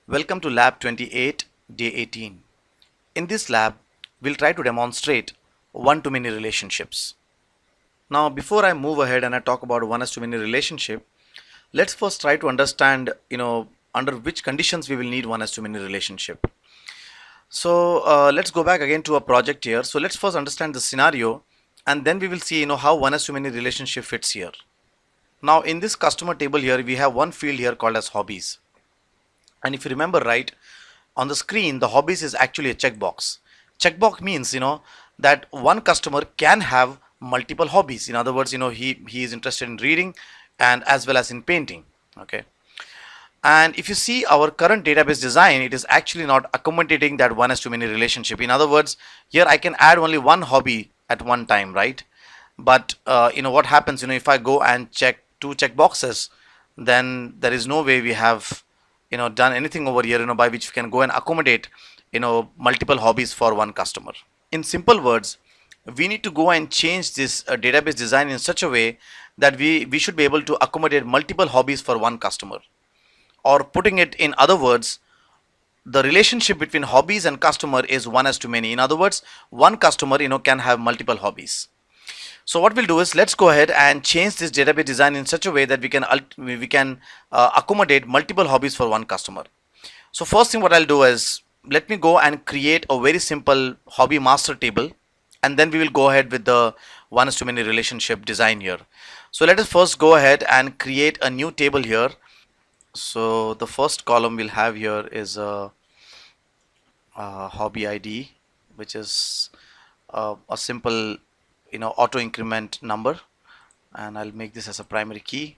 Welcome to Lab 28, Day 18. In this lab, we'll try to demonstrate one-to-many relationships. Now, before I move ahead and I talk about one-to-many relationship, let's first try to understand, under which conditions we will need one-to-many relationship. So let's go back again to a project here. So let's first understand the scenario, and then we will see, how one-to-many relationship fits here. Now, in this customer table here, we have one field here called as hobbies. And if you remember right, on the screen, the hobbies is actually a checkbox. Checkbox means, that one customer can have multiple hobbies. In other words, he is interested in reading and as well as in painting. Okay. And if you see our current database design, it is actually not accommodating that one as to many relationship. In other words, here I can add only one hobby at one time, right? But what happens, if I go and check two check boxes, then there is no way we have done anything over here, by which we can go and accommodate multiple hobbies for one customer. In simple words, we need to go and change this database design in such a way that we should be able to accommodate multiple hobbies for one customer. Or putting it in other words, the relationship between hobbies and customer is one as to many. In other words, one customer can have multiple hobbies. So what we'll do is, let's go ahead and change this database design in such a way that we can accommodate multiple hobbies for one customer. So first thing what I'll do is, let me go and create a very simple hobby master table, and then we will go ahead with the one is to many relationship design here. So let us first go ahead and create a new table here. So the first column we'll have here is a hobby ID, which is a simple auto increment number, and I'll make this as a primary key.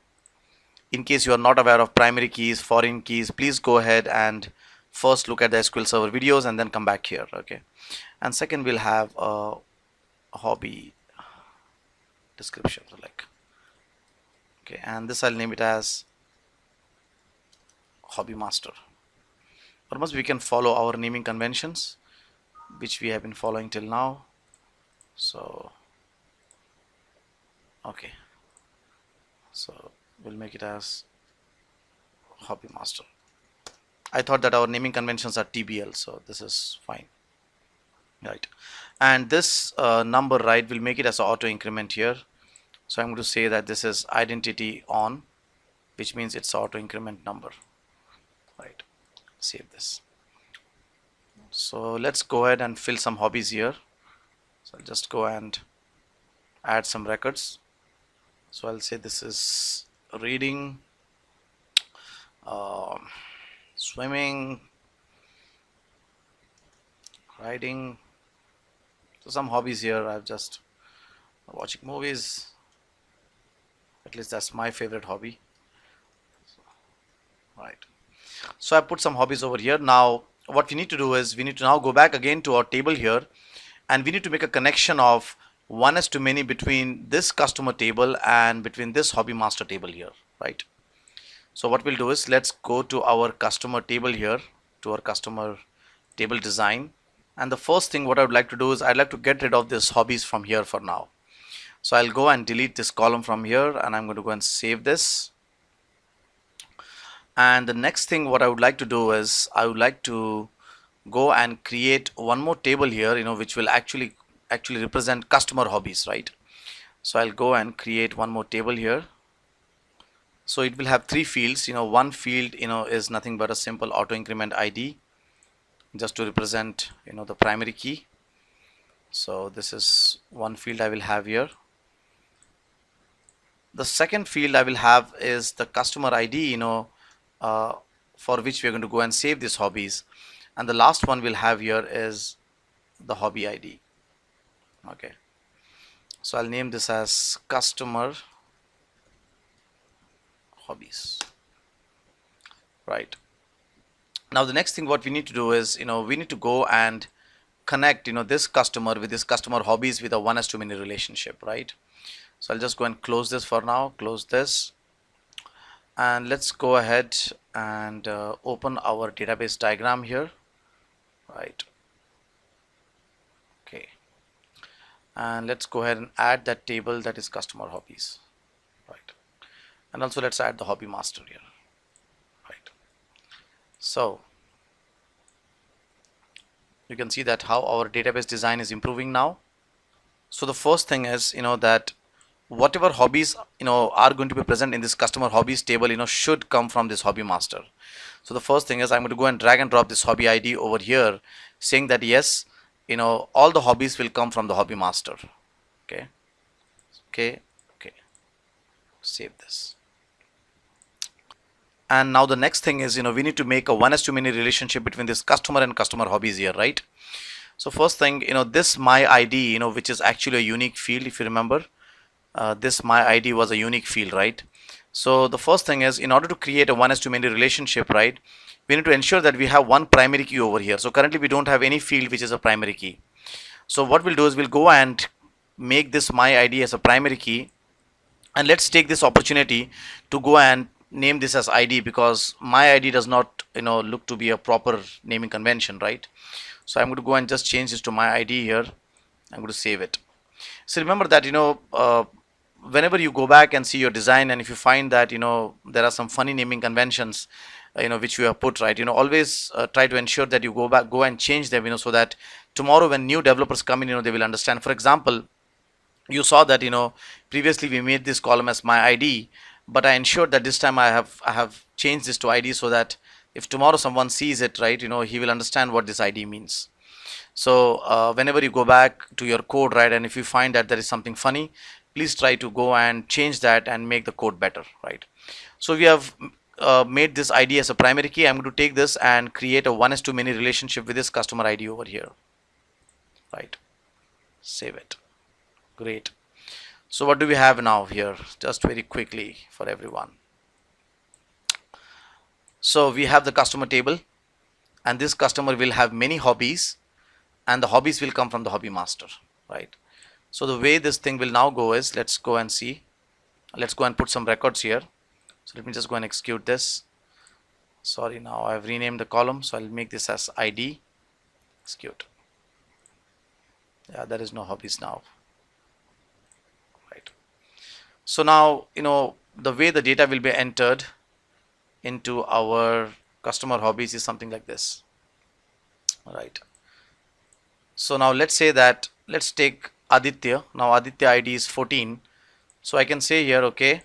In case you are not aware of primary keys, foreign keys, please go ahead and first look at the SQL Server videos and then come back here. Okay. And second, we'll have a hobby description, so like, okay, and this I'll name it as hobby master. Almost we can follow our naming conventions which we have been following till now. So okay, so we'll make it as hobby master. I thought that our naming conventions are TBL, so this is fine, right? And this number, right, we'll make it as auto increment here. So I'm going to say that this is identity on, which means it's auto increment number, right? Save this. So let's go ahead and fill some hobbies here. So I'll just go and add some records. So I'll say this is reading, swimming, riding. So some hobbies here. I've just watching movies. At least that's my favorite hobby. Right. So I put some hobbies over here. Now what we need to do is, we need to now go back again to our table here, and we need to make a connection of one as to many between this customer table and between this hobby master table here, right? So what we'll do is, let's go to our customer table here, to our customer table design, and the first thing what I would like to do is, I'd like to get rid of this hobbies from here for now. So I'll go and delete this column from here, and I'm going to go and save this. And the next thing what I would like to do is, I would like to go and create one more table here, which will actually represent customer hobbies, right? So I'll go and create one more table here. So it will have three fields. One field is nothing but a simple auto increment ID, just to represent the primary key. So this is one field I will have here. The second field I will have is the customer ID, for which we're going to go and save these hobbies. And the last one we'll have here is the hobby ID. Okay, so I'll name this as customer hobbies, right? Now the next thing what we need to do is, we need to go and connect this customer with this customer hobbies with a one as to many relationship, right? So I'll just go and close this for now, close this, and let's go ahead and open our database diagram here, right? Okay, and let's go ahead and add that table, that is customer hobbies, right? And also let's add the hobby master here, right? So You can see that how our database design is improving now. So the first thing is, that whatever hobbies, are going to be present in this customer hobbies table, should come from this hobby master. So the first thing is I'm going to go and drag and drop this hobby ID over here, saying that yes, all the hobbies will come from the hobby master. Okay. Okay. Okay. Save this. And now the next thing is, we need to make a one-to-many relationship between this customer and customer hobbies here, right? So first thing, this my ID, which is actually a unique field, if you remember, this my ID was a unique field, right? So the first thing is, in order to create a one-to-many relationship, right, we need to ensure that we have one primary key over here. So currently we don't have any field which is a primary key. So what we'll do is we'll go and make this my ID as a primary key, and let's take this opportunity to go and name this as ID, because my ID does not look to be a proper naming convention, right? So I'm going to go and just change this to my ID here. I'm going to save it. So remember that whenever you go back and see your design, and if you find that there are some funny naming conventions which you have put, right, always try to ensure that you go and change them, so that tomorrow when new developers come in, they will understand. For example, you saw that previously we made this column as my ID, but I ensured that this time I have changed this to ID, so that if tomorrow someone sees it, right, he will understand what this ID means. So whenever you go back to your code, right, and if you find that there is something funny, please try to go and change that and make the code better, right? So we have made this ID as a primary key. I'm going to take this and create a one-to-many relationship with this customer ID over here, right? Save it. Great. So what do we have now here? Just very quickly for everyone. So we have the customer table, and this customer will have many hobbies, and the hobbies will come from the hobby master, right? So the way this thing will now go is, let's go and see. Let's go and put some records here. So let me just go and execute this. Sorry, now I've renamed the column, so I'll make this as ID. Execute. Yeah, there is no hobbies now. Right. So now, the way the data will be entered into our customer hobbies is something like this. All right. So now let's say that, let's take Aditya. Now Aditya ID is 14. So I can say here, okay,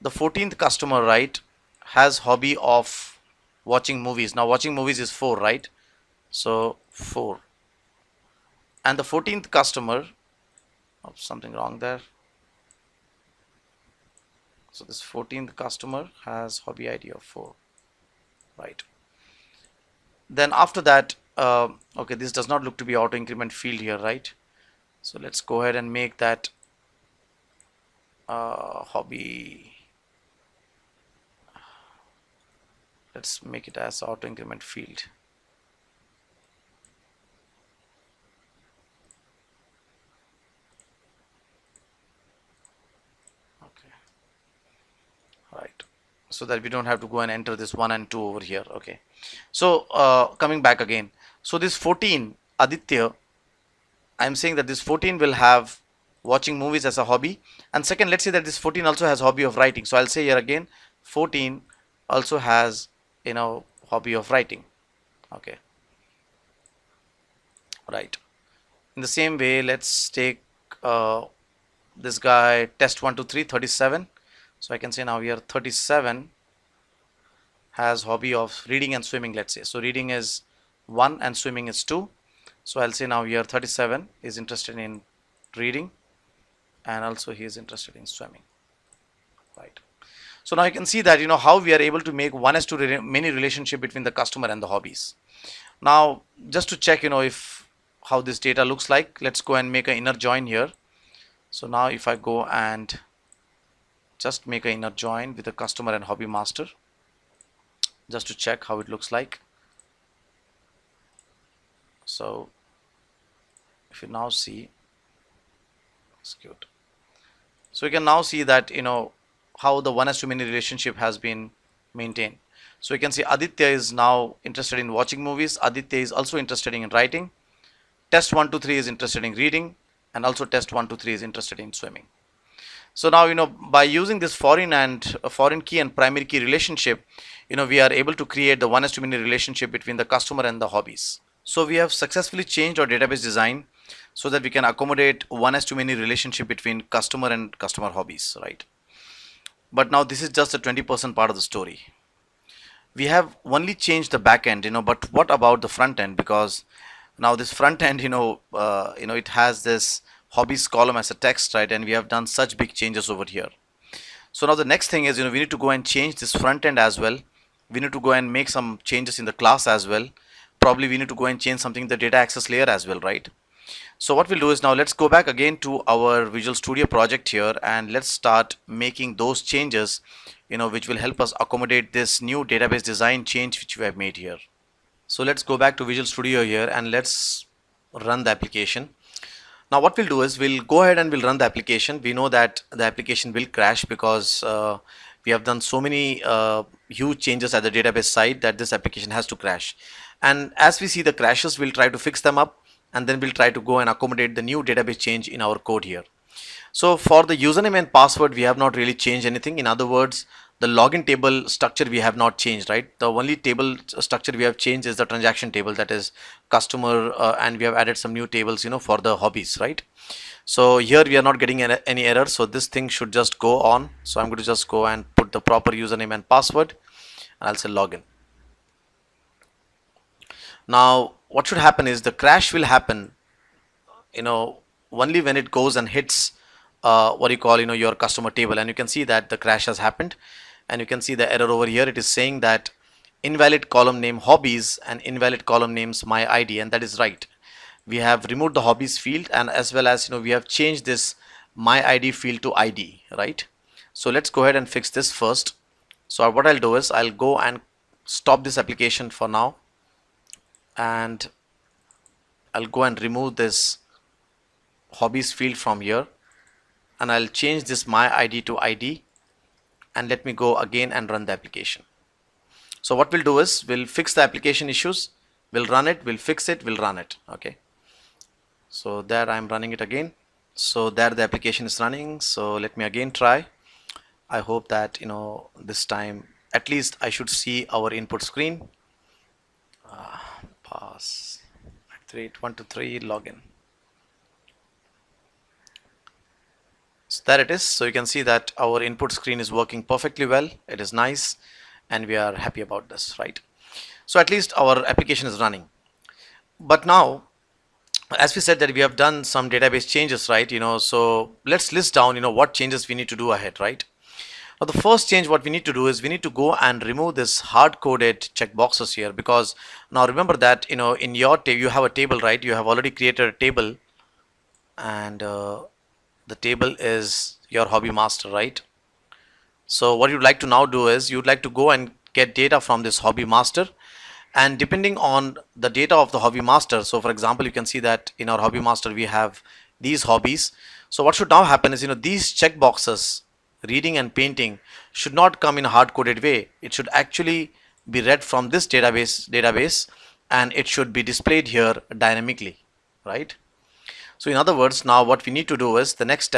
the 14th customer, right, has hobby of watching movies. Now watching movies is 4, right? So 4. And the 14th customer, oh, something wrong there. So this 14th customer has hobby ID of 4, right? Then after that, okay, this does not look to be auto increment field here, right? So let's go ahead and make that hobby. Let's make it as auto increment field. Okay, right, so that we don't have to go and enter this 1 and 2 over here. Okay, so coming back again, so this 14 Aditya, I'm saying that this 14 will have watching movies as a hobby, and second, let's say that this 14 also has hobby of writing. So I'll say here again, 14 also has hobby of writing. Okay, right. In the same way, let's take this guy, test 1 2 3 37. So I can say now here 37 has hobby of reading and swimming, let's say. So reading is 1 and swimming is 2. So I'll say now here 37 is interested in reading, and also he is interested in swimming, right? So now you can see that how we are able to make one-to-many relationship between the customer and the hobbies. Now just to check if how this data looks like, let's go and make an inner join here. So now if I go and just make an inner join with the customer and hobby master, just to check how it looks like. So if you now see, execute. So you can now see that how the one-to-many relationship has been maintained. So you can see Aditya is now interested in watching movies. Aditya is also interested in writing. Test 1 2 3 is interested in reading, and also test 1 2 3 is interested in swimming. So now by using this foreign key and primary key relationship, we are able to create the one-to-many relationship between the customer and the hobbies. So we have successfully changed our database design so that we can accommodate one-to-many relationship between customer and customer hobbies, right? But now this is just the 20% part of the story. We have only changed the back end, but what about the front end? Because now this front end, it has this hobbies column as a text, right? And we have done such big changes over here. So now the next thing is, we need to go and change this front end as well. We need to go and make some changes in the class as well. Probably we need to go and change something in the data access layer as well, right? So what we'll do is, now let's go back again to our Visual Studio project here, and let's start making those changes, which will help us accommodate this new database design change which we have made here. So let's go back to Visual Studio here and let's run the application. Now what we'll do is, we'll go ahead and we'll run the application. We know that the application will crash because we have done so many huge changes at the database side that this application has to crash. And as we see the crashes, we'll try to fix them up, and then we'll try to go and accommodate the new database change in our code here. So for the username and password, we have not really changed anything. In other words, the login table structure we have not changed, right? The only table structure we have changed is the transaction table, that is customer, and we have added some new tables, for the hobbies, right? So here we are not getting any error, so this thing should just go on. So I'm going to just go and put the proper username and password, and I'll say login. Now what should happen is, the crash will happen, only when it goes and hits what you call, your customer table, and you can see that the crash has happened, and you can see the error over here. It is saying that invalid column name hobbies and invalid column names my ID, and that is right. We have removed the hobbies field, and as well as, we have changed this my ID field to ID, right? So let's go ahead and fix this first. So what I'll do is, I'll go and stop this application for now, and I'll go and remove this hobbies field from here, and I'll change this my ID to ID, and let me go again and run the application. So what we'll do is, we'll fix the application issues, we'll run it, we'll fix it, we'll run it. Okay, so there I'm running it again. So there the application is running. So let me again try. I hope that, this time at least I should see our input screen. Pass 123 login. So there it is. So you can see that our input screen is working perfectly well. It is nice, and we are happy about this, right? So at least our application is running. But now, as we said that we have done some database changes, right? So let's list down, what changes we need to do ahead, right? Now the first change what we need to do is, we need to go and remove this hard-coded checkboxes here, because now remember that, in your table you have a table, right? You have already created a table, and the table is your hobby master, right? So what you'd like to now do is, you'd like to go and get data from this hobby master, and depending on the data of the hobby master, so for example, you can see that in our hobby master we have these hobbies. So what should now happen is, these checkboxes, reading and painting, should not come in a hard-coded way. It should actually be read from this database, and it should be displayed here dynamically, right? So in other words, now what we need to do is, the next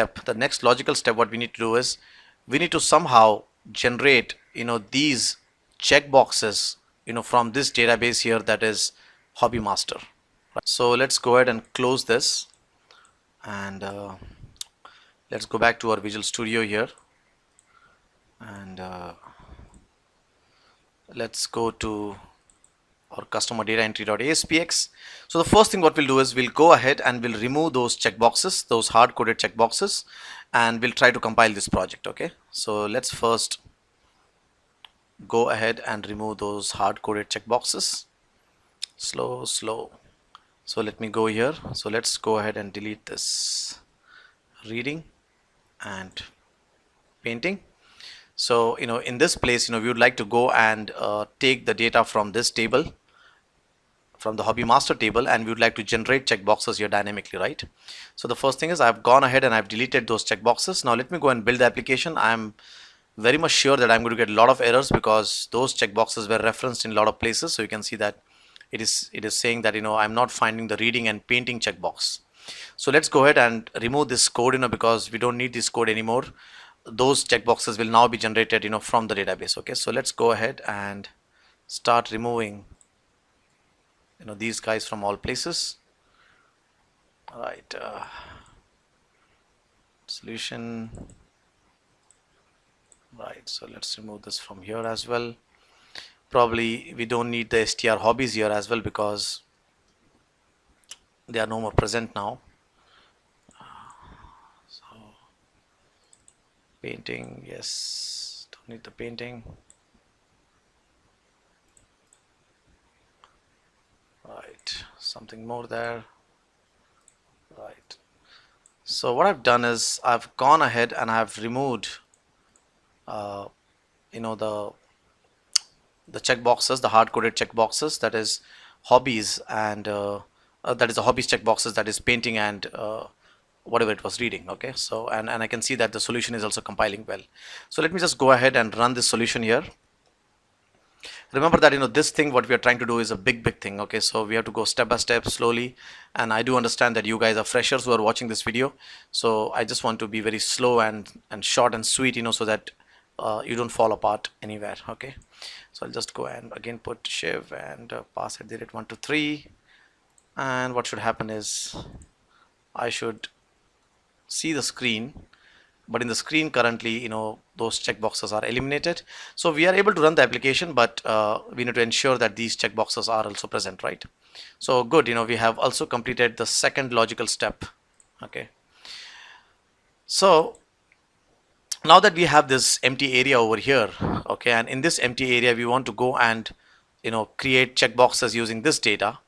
logical step what we need to do is, we need to somehow generate, these checkboxes, from this database here, that is hobby master. So let's go ahead and close this, and let's go back to our Visual Studio here, and let's go to our customer data entry.aspx. So the first thing what we'll do is, we'll go ahead and we'll remove those checkboxes, those hard-coded checkboxes, and we'll try to compile this project. Okay, so let's first go ahead and remove those hard-coded checkboxes. Slow. So let me go here. So let's go ahead and delete this reading and painting. So in this place, we would like to go and take the data from this table, from the hobby master table, and we would like to generate checkboxes here dynamically, right? So the first thing is, I've gone ahead and I've deleted those checkboxes. Now let me go and build the application. I'm very much sure that I'm going to get a lot of errors, because those checkboxes were referenced in a lot of places. So you can see that it is saying that, I'm not finding the reading and painting checkbox. So let's go ahead and remove this code, because we don't need this code anymore. Those checkboxes will now be generated, from the database. Okay, so let's go ahead and start removing these guys from all places. Right, solution. Right, so let's remove this from here as well. Probably we don't need the str hobbies here as well because they are no more present now. So painting, yes, don't need the painting. Right, something more there. Right, so what I've done is I've gone ahead and I've removed uh, you know the checkboxes, the hard-coded checkboxes, that is hobbies, and that is the hobbies checkboxes, that is painting and whatever it was reading. Okay, so and I can see that the solution is also compiling well. So let me just go ahead and run this solution here. Remember that this thing what we are trying to do is a big thing. Okay, so we have to go step by step slowly, and I do understand that you guys are freshers who are watching this video, so I just want to be very slow and short and sweet, so that you don't fall apart anywhere. Okay, so I'll just go and again put shiv and pass at the rate 1 to 3, and what should happen is I should see the screen, but in the screen currently those checkboxes are eliminated, so we are able to run the application, but we need to ensure that these checkboxes are also present, right? So good, we have also completed the second logical step. Okay, so now that we have this empty area over here, okay, and in this empty area we want to go and create checkboxes using this data.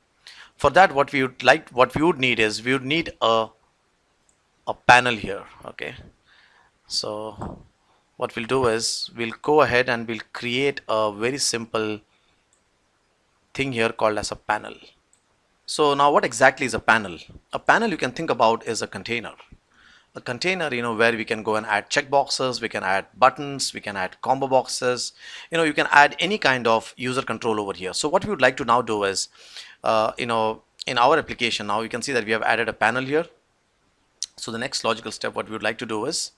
For that, what we would need is we would need a panel here. Okay, so what we'll do is we'll go ahead and we'll create a very simple thing here called as a panel. So now what exactly is a panel? A panel, you can think about, is a container. A container, where we can go and add checkboxes, we can add buttons, we can add combo boxes, you can add any kind of user control over here. So what we would like to now do is, in our application now you can see that we have added a panel here. So the next logical step what we would like to do is,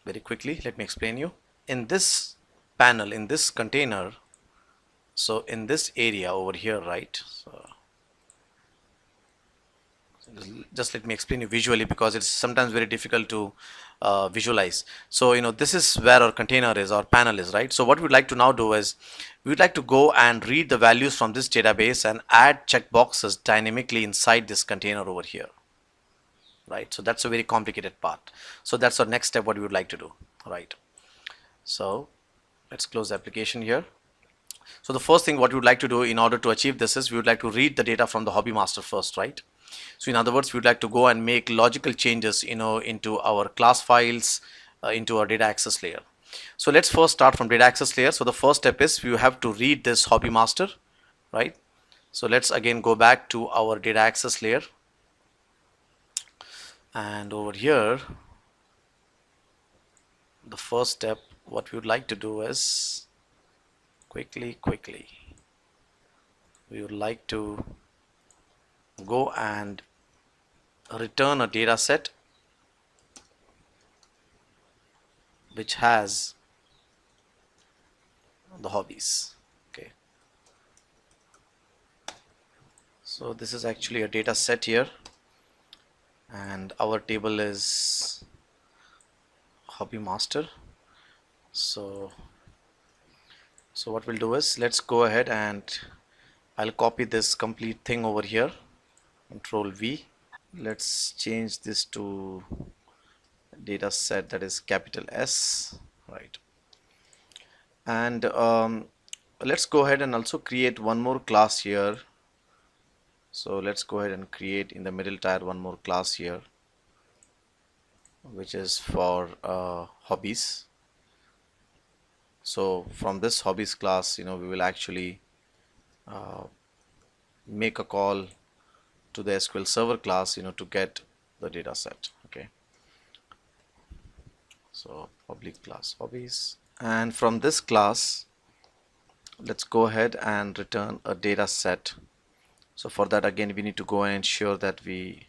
very quickly, let me explain you. In this panel, in this container, so in this area over here, right? So just let me explain you visually because it's sometimes very difficult to visualize. So this is where our container is, our panel is, right? So what we'd like to now do is we'd like to go and read the values from this database and add checkboxes dynamically inside this container over here, right? So that's a very complicated part. So that's our next step what we would like to do, right? So let's close the application here. So the first thing what we would like to do in order to achieve this is we would like to read the data from the hobby master first, right? So in other words, we would like to go and make logical changes into our class files, into our data access layer. So let's first start from data access layer. So the first step is we have to read this hobby master, right? So let's again go back to our data access layer, and over here the first step what we would like to do is quickly we would like to go and return a data set which has the hobbies. Okay, so this is actually a data set here, and our table is hobby master. So what we'll do is let's go ahead and I'll copy this complete thing over here, Control V. Let's change this to data set, that is capital S, right? And let's go ahead and also create one more class here. So let's go ahead and create in the middle tier one more class here, which is for hobbies. So from this hobbies class, we will actually make a call to the SQL Server class, to get the data set. Okay, so public class hobbies, and from this class let's go ahead and return a data set. So for that, again, we need to go and ensure that we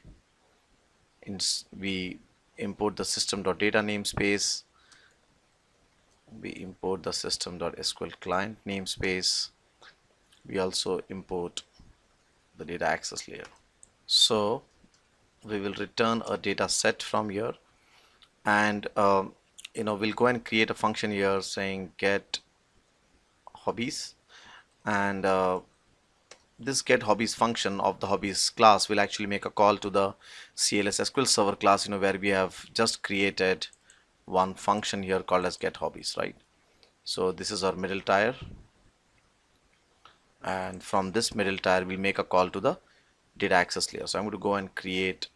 import the system.data namespace, we import the system.sql client namespace, we also import the data access layer. So we will return a data set from here, and we'll go and create a function here saying get hobbies, and this get hobbies function of the hobbies class will actually make a call to the CLS SQL Server class, where we have just created one function here called as get hobbies, right? So this is our middle tire, and from this middle tire we'll make a call to the data access layer. So I'm going to go and create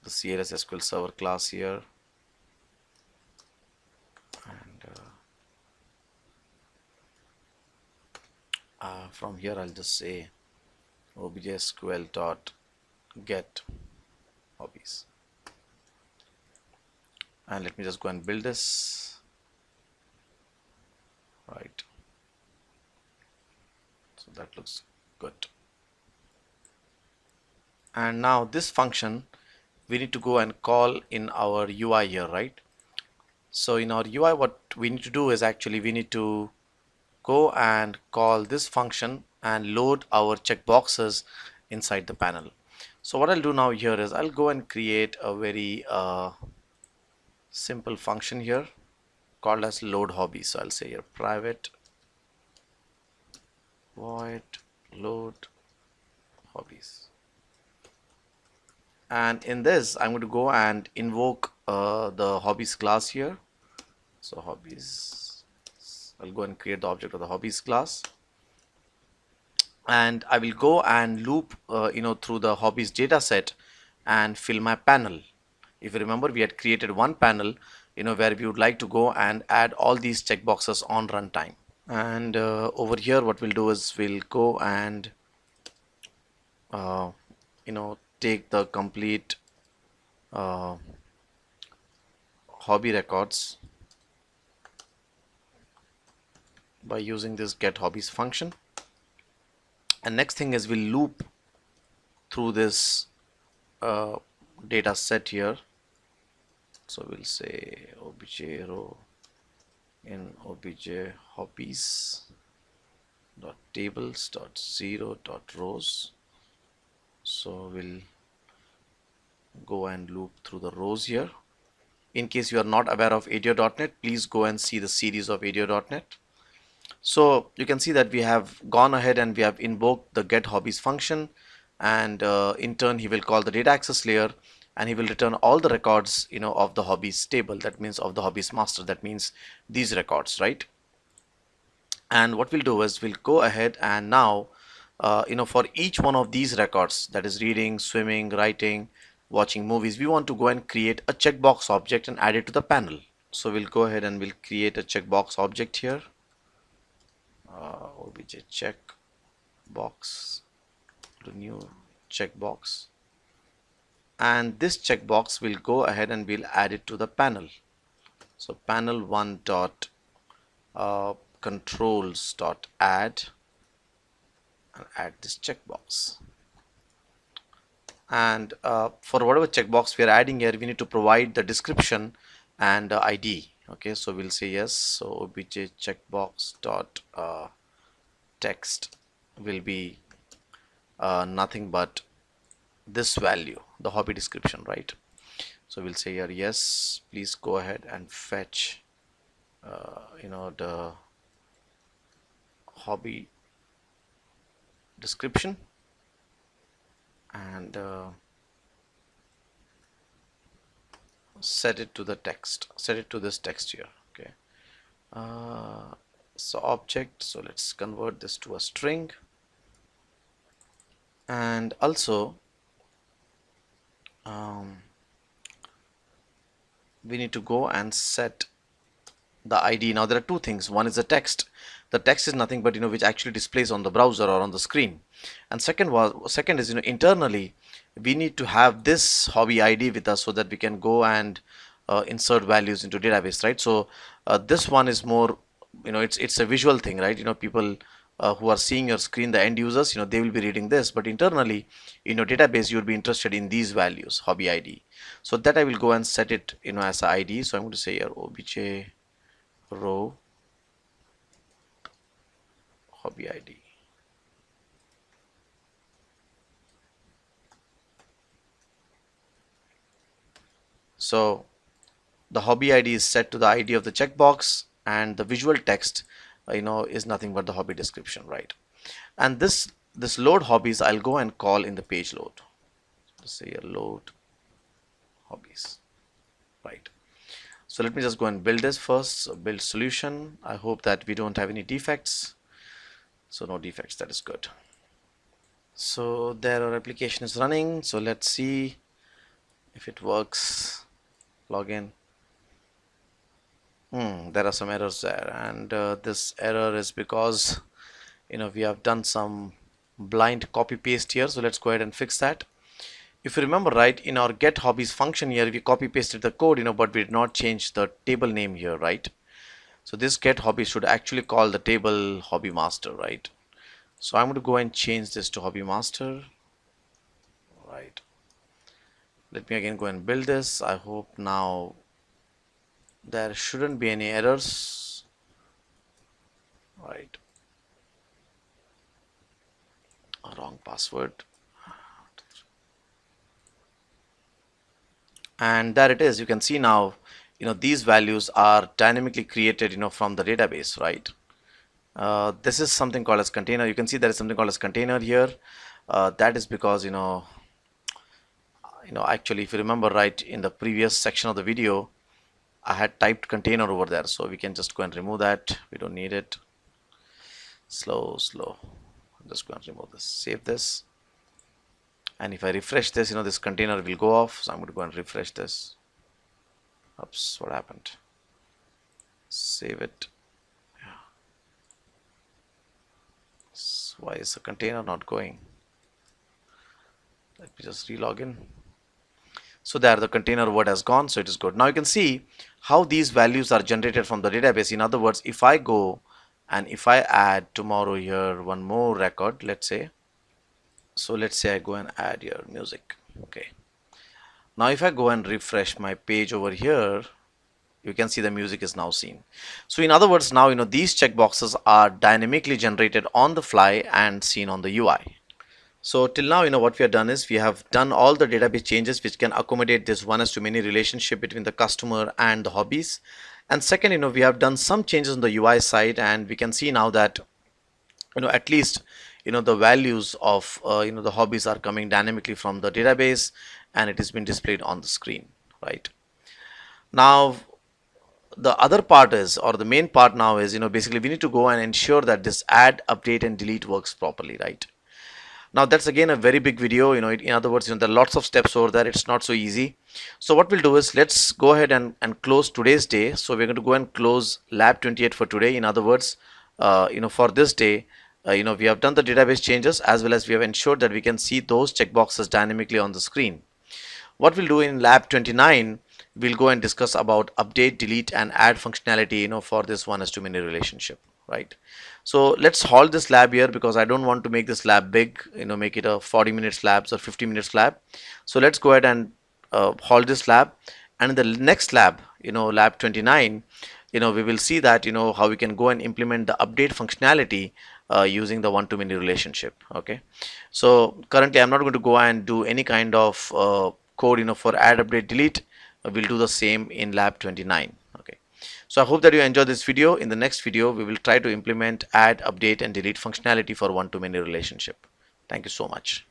the CLS SQL Server class here, and from here I'll just say objsql dot get hobbies, and let me just go and build this, right? So that looks good. And now this function we need to go and call in our UI here, right? So in our UI what we need to do is actually we need to go and call this function and load our checkboxes inside the panel. So what I'll do now here is I'll go and create a very simple function here called as load hobbies. So I'll say here private void load hobbies, and in this I'm going to go and invoke the hobbies class here. So hobbies, I'll go and create the object of the hobbies class, and I will go and loop through the hobbies data set and fill my panel. If you remember, we had created one panel where we would like to go and add all these checkboxes on runtime. And over here what we'll do is we'll go and take the complete hobby records by using this get hobbies function, and next thing is we'll loop through this data set here. So we'll say obj row in obj hobbies dot tables dot zero dot rows. So we'll go and loop through the rows here. In case you are not aware of ADO.NET, please go and see the series of ADO.NET. So you can see that we have gone ahead and we have invoked the get hobbies function, and in turn he will call the data access layer, and he will return all the records of the hobbies table, that means of the hobbies master, that means these records, right? And what we'll do is we'll go ahead and now for each one of these records, that is reading, swimming, writing, watching movies, we want to go and create a checkbox object and add it to the panel. So we'll go ahead and we'll create a checkbox object here, obj checkbox, the new checkbox, and this checkbox will go ahead and we'll add it to the panel. So panel one dot controls dot add, and add this checkbox. And for whatever checkbox we are adding here, we need to provide the description and ID. Okay, so we'll say yes. So obj checkbox dot text will be nothing but this value, the hobby description, right? So we'll say here yes, please go ahead and fetch the hobby description, and set it to the text, set it to this text here. Okay, so object, so let's convert this to a string, and also we need to go and set the ID. Now there are two things. One is the text. The text is nothing but which actually displays on the browser or on the screen, and second is internally we need to have this hobby ID with us so that we can go and insert values into database, right? So this one is more it's a visual thing, right? People who are seeing your screen, the end users, they will be reading this, but internally in your database you would be interested in these values, hobby ID. So that I will go and set it as a ID. So I'm going to say here obj row hobby ID. So the hobby ID is set to the ID of the checkbox, and the visual text is nothing but the hobby description, right? And this load hobbies I'll go and call in the page load. Let's say a load hobbies, right? So let me just go and build this first. So build solution. I hope that we don't have any defects. So no defects, that is good. So there our application is running. So let's see if it works. Login. There are some errors there, and this error is because we have done some blind copy paste here. So let's go ahead and fix that. If you remember right, in our get hobbies function here, we copy pasted the code, but we did not change the table name here, right? So this get hobby should actually call the table hobby master, right? So I'm going to go and change this to hobby master, right? Let me again go and build this. I hope now there shouldn't be any errors, right? Wrong password. And there it is. You can see now, these values are dynamically created, from the database, right? This is something called as container. You can see there is something called as container here. That is because, actually, if you remember right, in the previous section of the video, I had typed container over there. So we can just go and remove that. We don't need it. Slow. Just go and remove this. Save this. And if I refresh this, this container will go off. So I'm going to go and refresh this. Oops, what happened? Save it. Yeah. So why is the container not going? Let me just relog in. So there, the container word has gone, so it is good. Now you can see how these values are generated from the database. In other words, if I go and if I add tomorrow here one more record, let's say. So let's say I go and add here music. Okay. Now if I go and refresh my page over here, you can see the music is now seen. So in other words, now these checkboxes are dynamically generated on the fly and seen on the UI. So till now, what we have done is we have done all the database changes which can accommodate this one-to-many relationship between the customer and the hobbies. And second, we have done some changes on the UI side, and we can see now that at least the values of the hobbies are coming dynamically from the database, and it has been displayed on the screen, right? Now the other part is, or the main part now is, basically we need to go and ensure that this add, update and delete works properly, right? Now that's again a very big video, in other words, there are lots of steps over there. It's not so easy. So what we'll do is let's go ahead and close today's day. So we're going to go and close lab 28 for today. In other words, for this day, we have done the database changes, as well as we have ensured that we can see those checkboxes dynamically on the screen. What we'll do in lab 29, we'll go and discuss about update, delete and add functionality, for this one-to-many relationship, right? So let's halt this lab here, because I don't want to make this lab big, make it a 40 minutes labs or 50 minutes lab. So let's go ahead and halt this lab, and in the next lab, lab 29, we will see that how we can go and implement the update functionality using the one-to-many relationship. Okay, so currently I'm not going to go and do any kind of code for add, update, delete. We'll do the same in lab 29. Okay, so I hope that you enjoyed this video. In the next video, we will try to implement add, update and delete functionality for one-to-many relationship. Thank you so much.